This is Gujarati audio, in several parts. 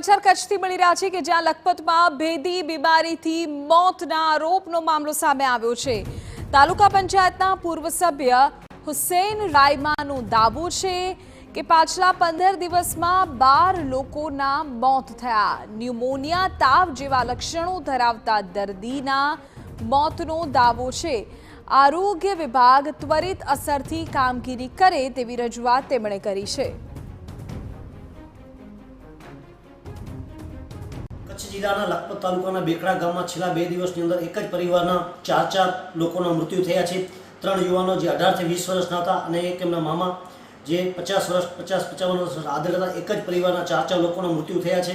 સમાચાર કચ્છથી મળી રહ્યા છે કે જ્યાં લખપતમાં ભેદી બીમારીથી મોતના આરોપનો મામલો સામે આવ્યો છે। તાલુકા પંચાયતના પૂર્વ સભ્ય હુસૈન રાયમાનો દાવો છે કે પાછલા 15 દિવસમાં 12 લોકોના મોત થયા। ન્યુમોનિયા તાવ જેવા લક્ષણો ધરાવતા દર્દીના મોતનો દાવો છે। આરોગ્ય વિભાગ ત્વરિત અસરથી કામગીરી કરે તેવી રજૂઆત તેમણે કરી છે। कच्छ जिल्लाના લખપત તાલુકાના બેકડા ગામમાં છેલ્લા 2 દિવસની અંદર એક જ પરિવારના 4 લોકોના મૃત્યુ થયા છે। 3 યુવાનો જે 18 થી 20 વર્ષના હતા અને એક એમના મામા જે 50-55 વર્ષના આદર હતા। એક જ પરિવારના 4 લોકોના મૃત્યુ થયા છે।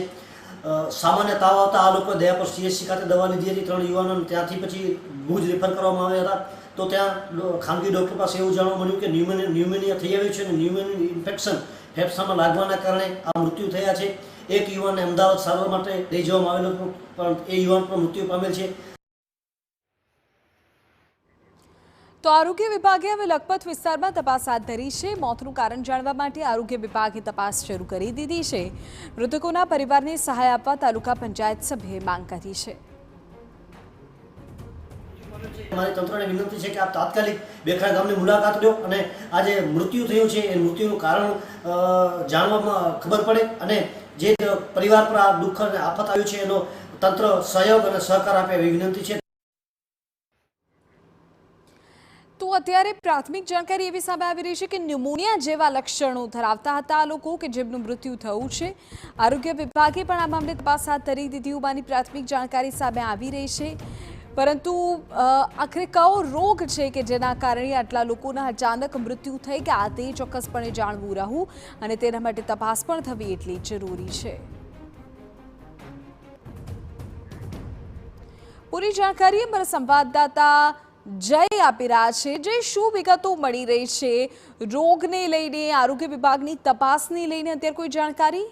સામાન્ય તાવ આવતા આ લોકો દયાપર સીએચસી ખાતે દવા લીધી હતી। 3 યુવાનોને ત્યાંથી પછી ભુજ રેફર કરવામાં આવ્યા હતા। તો ત્યાં ખાનગી ડૉક્ટર પાસે એવું જાણવા મળ્યું કે ન્યુમોનિયા થઈ આવ્યું છે અને ન્યુમોનિયા ઇન્ફેક્શન ફેફસામાં લાગવાના કારણે આ મૃત્યુ થયા છે। એક યુવાનને અમદાવાદ સારવાર માટે લઈ જવામાં આવેલો પણ એ યુવાન પણ મૃત્યુ પામેલ છે। તો આરોગ્ય વિભાગે હવે લખપત વિસ્તારમાં તપાસ હાથ ધરી છે। મોતનું કારણ જાણવા માટે આરોગ્ય વિભાગે તપાસ શરૂ કરી દીધી છે। મૃતકોના પરિવારને સહાય આપવા તાલુકા પંચાયત સભ્યે માંગ કરી છે। हमारे तंत्र ने विनती है कि आप तात्कालिक बेखरा गाम की मुलाकात लो અને આ જે મૃત્યુ થયું છે એ મૃત્યુનું કારણ જાણવામાં ખબર પડે અને જે પરિવાર પર આ દુઃખ અને આફત આવ્યું છે એનો તંત્ર સહયોગ અને સહકાર આપે એવી વિનંતી છે। તો અત્યારે પ્રાથમિક જાણકારી એવી સામે આવી રહી છે કે ન્યુમોનિયા જેવા લક્ષણો ધરાવતા હતા આ લોકો કે જેમનું મૃત્યુ થયું છે। આરોગ્ય વિભાગે પણ આ મામલે તપાસ હાથ ધરી દીધી હોવાની પ્રાથમિક જાણકારી સામે આવી રહી છે। પરંતુ આખરે કયો રોગ છે કે જેના કારણે આટલા લોકોના અચાનક મૃત્યુ થઈ ગયા તે ચોક્કસપણે જાણવું રહ્યું અને તેના માટે તપાસ પણ થવી એટલી જરૂરી છે। પૂરી જાણકારી અમારા સંવાદદાતા જય આપી રહ્યા છે। જય, શું વિગતો મળી રહી છે રોગને લઈને, આરોગ્ય વિભાગની તપાસને લઈને અત્યારે કોઈ જાણકારી?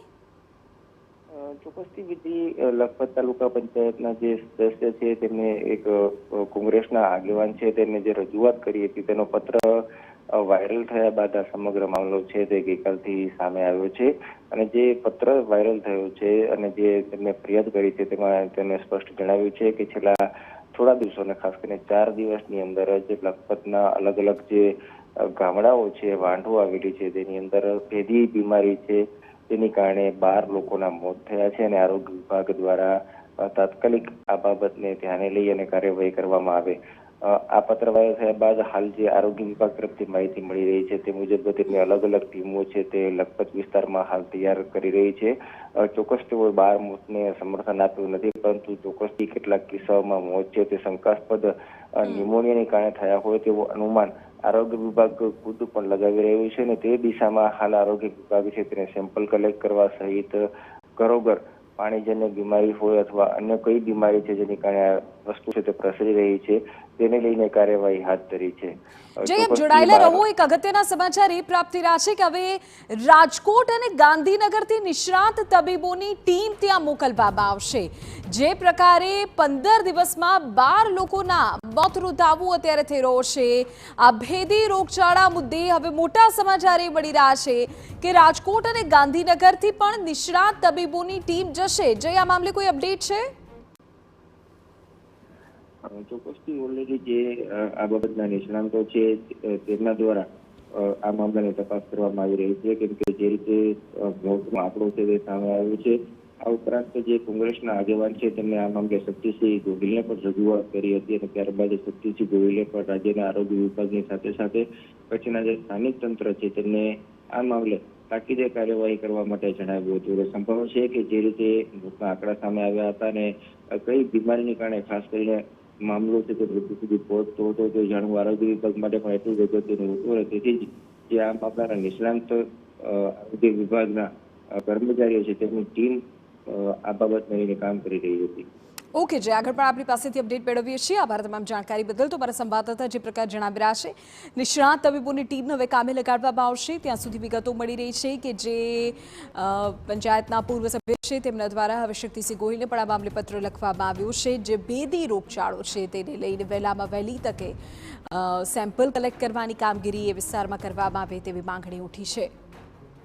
ચોક્કસથી વિધિ લખપત તાલુકા પંચાયતના જે સદસ્ય છે તેમને એક કોંગ્રેસના આગેવાન છે તેમને જે રજૂઆત કરી હતી તેનો પત્ર વાયરલ થયા બાદ આ સમગ્ર મામલો છે તે ગઈકાલથી સામે આવ્યો છે। અને જે પત્ર વાયરલ થયો છે અને જે તેમને ફરિયાદ કરી છે તેમાં તેમને સ્પષ્ટ જણાવ્યું છે કે છેલ્લા થોડા દિવસોને ખાસ કરીને 4 દિવસની અંદર જ લખપતના અલગ અલગ જે ગામડાઓ છે વાંઢો આવેલી છે તેની અંદર ભેદી બીમારી છે તેની કારણે 12 લોકોના મોત થયા છે અને આરોગ્ય વિભાગ દ્વારા તાત્કાલિક આ બાબતને ધ્યાને લઈ અને કાર્યવાહી કરવામાં આવે। આ પત્ર વાયરલ થયા બાદ હાલ જે આરોગ્ય વિભાગ તરફથી માહિતી મળી રહી છે તે મુજબ તેમની અલગ અલગ ટીમો છે તે લખપત વિસ્તારમાં હાલ તૈયાર કરી રહી છે। ચોક્કસ તેઓ 12 મોતને સમર્થન આપ્યું નથી પરંતુ ચોક્કસથી કેટલાક કિસ્સાઓમાં મોત છે તે શંકાસ્પદ ન્યુમોનિયાને કારણે થયા હોય તેવું અનુમાન આરોગ્ય વિભાગ ખુદ પણ લગાવી રહ્યું છે અને તે દિશામાં હાલ આરોગ્ય વિભાગ છે તેને સેમ્પલ કલેક્ટ કરવા સહિત ઘરોઘર પાણીજન્ય બીમારી હોય અથવા અન્ય કઈ બીમારી છે જેની કારણે આ વસ્તુ છે તે પ્રસરી રહી છે તેને લઈને કાર્યવાહી હાથ ધરી છે। જોડાયેલા રહો। એક અગત્યના સમાચાર એ પ્રાપ્ત થઈ રહ્યા છે કે હવે રાજકોટ અને ગાંધીનગરથી નિષ્ણાત તબીબોની ટીમ ત્યાં મોકલવામાં આવશે। જે પ્રકારે 15 દિવસમાં 12 લોકોના મોતનો દાવો અત્યારે થઈ રહ્યો છે, આ ભેદી રોગચાળા મુદ્દે હવે મોટા સમાચાર એ મળી રહ્યા છે કે રાજકોટ અને ગાંધીનગરથી પણ નિષ્ણાત તબીબોની ટીમ જશે। જે આ મામલે કોઈ અપડેટ છે? ચોક્કસથી ઓલરેડી જે આ બાબતના નિષ્ણાંતો છે તેમના દ્વારા આ મામલાની તપાસ કરવામાં આવી રહી છે કેમ કે જે રીતે મોતનો આંકડો છે તે સામે આવ્યો છે। આ ઉપરાંત જે કોંગ્રેસના આગેવાન છે તેમને આ મામલે શક્તિસિંહ ગોહિલને પણ રજૂઆત કરી હતી અને ત્યારબાદ શક્તિસિંહ ગોહિલે પણ રાજ્યના આરોગ્ય વિભાગની સાથે સાથે કચ્છના જે સ્થાનિક તંત્ર છે તેમને આ મામલે તાકીદે કાર્યવાહી કરવા માટે જણાવ્યું હતું। એટલે સંભવ છે કે જે રીતે મોતના આંકડા સામે આવ્યા હતા અને કઈ બીમારીને કારણે ખાસ કરીને મામલો છે તે મૃત્યુ સુધી પહોંચતો હતો તે જાણવું આરોગ્ય વિભાગ માટે પણ એટલું જ અગત્યનું હતું અને તેથી જ જે આ મામલાના નિષ્ણાંત આરોગ્ય વિભાગના કર્મચારીઓ છે તેમની ટીમ આ બાબતને લઈને કામ કરી રહી હતી। ઓકે, જે આગળ પણ આપણી પાસેથી અપડેટ મેળવીએ છીએ। આભાર તમામ જાણકારી બદલ। તો મારા સંવાદદાતા જે પ્રકાર જણાવી રહ્યા છે, નિષ્ણાત તબીબોની ટીમને હવે કામે લગાડવામાં આવશે। ત્યાં સુધી વિગતો મળી રહી છે કે જે પંચાયતના પૂર્વ સભ્ય છે તેમના દ્વારા હવે શક્તિસિંહ ગોહિલને પણ આ મામલે પત્ર લખવામાં આવ્યો છે। જે ભેદી રોગચાળો છે તેને લઈને વહેલામાં વહેલી તકે સેમ્પલ કલેક્ટ કરવાની કામગીરી એ વિસ્તારમાં કરવામાં આવે તેવી માંગણી ઉઠી છે।